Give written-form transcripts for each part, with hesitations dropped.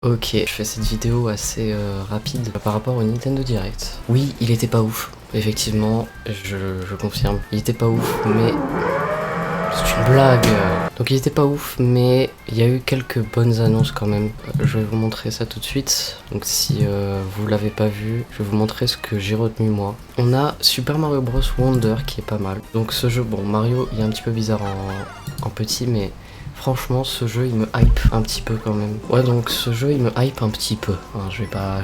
Ok, je fais cette vidéo assez rapide par rapport au Nintendo Direct. Oui, il était pas ouf. Effectivement, je confirme. Il était pas ouf, mais... C'est une blague. Donc il était pas ouf, mais il y a eu quelques bonnes annonces quand même. Je vais vous montrer ça tout de suite. Donc si vous l'avez pas vu, je vais vous montrer ce que j'ai retenu moi. On a Super Mario Bros Wonder qui est pas mal. Donc ce jeu, bon Mario il est un petit peu bizarre en petit, mais... Franchement, ce jeu, il me hype un petit peu quand même. Ouais, donc ce jeu, il me hype un petit peu. Hein, je vais pas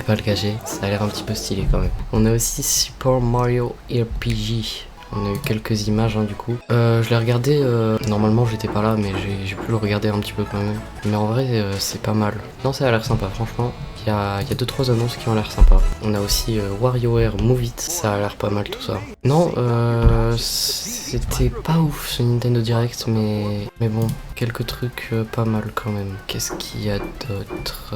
le cacher. Ça a l'air un petit peu stylé quand même. On a aussi Super Mario RPG. On a eu quelques images du coup. Je l'ai regardé, normalement j'étais pas là, mais j'ai pu le regarder un petit peu quand même. Mais en vrai, c'est pas mal. Non, ça a l'air sympa, franchement. Il y a 2-3 annonces qui ont l'air sympa. On a aussi WarioWare Move It, ça a l'air pas mal tout ça. Non, c'était pas ouf ce Nintendo Direct, mais bon, quelques trucs pas mal quand même. Qu'est-ce qu'il y a d'autre?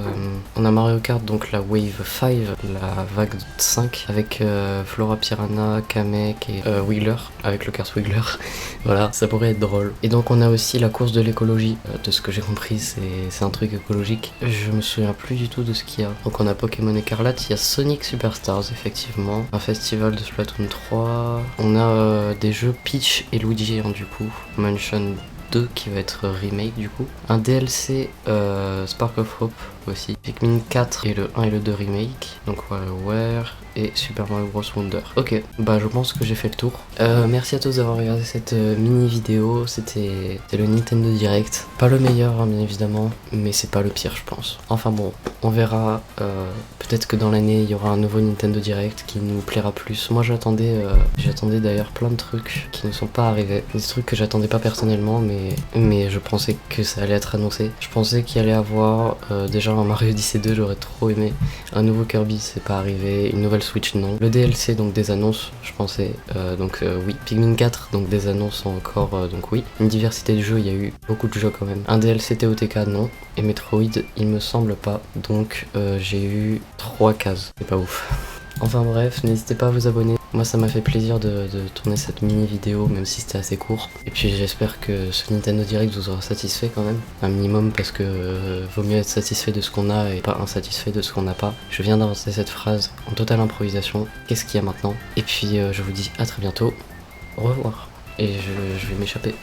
On a Mario Kart, donc la Wave 5, la vague 5, avec Flora Piranha, Kamek et Wiggler, avec le kart Wiggler. Voilà, ça pourrait être drôle. Et donc on a aussi la course de l'écologie, de ce que j'ai compris, c'est un truc écologique. Je me souviens plus du tout de ce qu'il y a. Donc on a Pokémon Écarlate, il y a Sonic Superstars effectivement, un festival de Splatoon 3, on a des jeux Peach et Luigi du coup, Mansion 2 qui va être remake du coup, un DLC Spark of Hope aussi, Pikmin 4 et le 1 et le 2 remake, donc WarioWare et Super Mario Bros Wonder. Ok, bah je pense que j'ai fait le tour. Merci à tous d'avoir regardé cette mini vidéo, c'était le Nintendo Direct. Pas le meilleur bien évidemment, mais c'est pas le pire je pense. Enfin bon, on verra, peut-être que dans l'année il y aura un nouveau Nintendo Direct qui nous plaira plus. Moi j'attendais d'ailleurs plein de trucs qui ne sont pas arrivés, des trucs que j'attendais pas personnellement, mais je pensais que ça allait être annoncé. Je pensais qu'il allait avoir déjà un Mario Odyssey 2, j'aurais trop aimé. Un nouveau Kirby, c'est pas arrivé. Une nouvelle Switch, non. Le DLC, donc des annonces, je pensais. Oui. Pikmin 4, donc des annonces encore, donc oui. Une diversité de jeux, il y a eu beaucoup de jeux quand même. Un DLC TOTK, non. Et Metroid, il me semble pas. Donc j'ai eu 3 cases. C'est pas ouf. Enfin bref, n'hésitez pas à vous abonner. Moi ça m'a fait plaisir de tourner cette mini vidéo, même si c'était assez court. Et puis j'espère que ce Nintendo Direct vous aura satisfait quand même. Un minimum, parce que vaut mieux être satisfait de ce qu'on a et pas insatisfait de ce qu'on n'a pas. Je viens d'inventer cette phrase en totale improvisation. Qu'est-ce qu'il y a maintenant? Et puis je vous dis à très bientôt. Au revoir. Et je vais m'échapper.